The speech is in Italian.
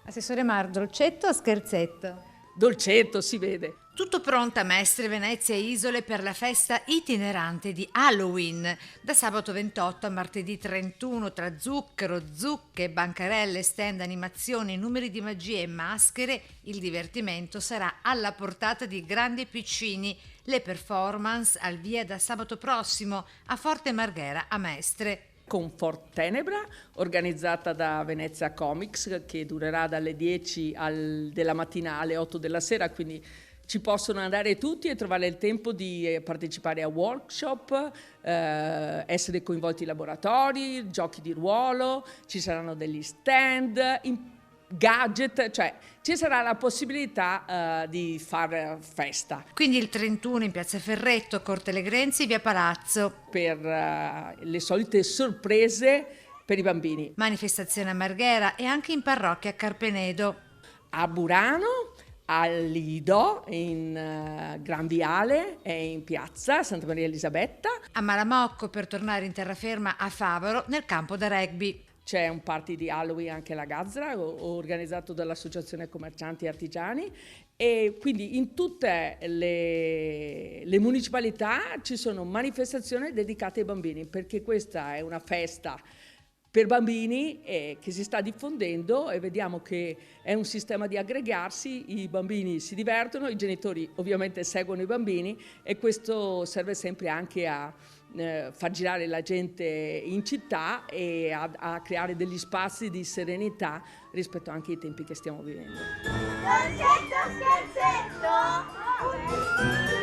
Assessore Mar, dolcetto o scherzetto? Dolcetto, si vede. Tutto pronto a Mestre, Venezia e Isole per la festa itinerante di Halloween. Da sabato 28 a martedì 31 tra zucchero, zucche, bancarelle, stand, animazioni, numeri di magia e maschere, il divertimento sarà alla portata di grandi e piccini. Le performance al via da sabato prossimo a Forte Marghera a Mestre. Con Fortenebra, organizzata da Venezia Comics, che durerà dalle 10 della mattina alle 8 della sera, quindi ci possono andare tutti e trovare il tempo di partecipare a workshop, essere coinvolti in laboratori, giochi di ruolo, ci saranno degli stand, gadget, cioè ci sarà la possibilità di fare festa. Quindi il 31 in Piazza Ferretto, Corte Legrenzi, via Palazzo. Per le solite sorprese per i bambini. Manifestazione a Marghera e anche in parrocchia a Carpenedo. A Burano, al Lido, in Gran Viale e in piazza Santa Maria Elisabetta. A Malamocco per tornare in terraferma a Favaro nel campo da rugby. C'è un party di Halloween anche alla Gazzara, organizzato dall'Associazione Commercianti e Artigiani, e quindi in tutte le municipalità ci sono manifestazioni dedicate ai bambini, perché questa è una festa per bambini che si sta diffondendo e vediamo che è un sistema di aggregarsi, i bambini si divertono, i genitori ovviamente seguono i bambini e questo serve sempre anche a far girare la gente in città e a creare degli spazi di serenità rispetto anche ai tempi che stiamo vivendo. Dolcetto, scherzetto!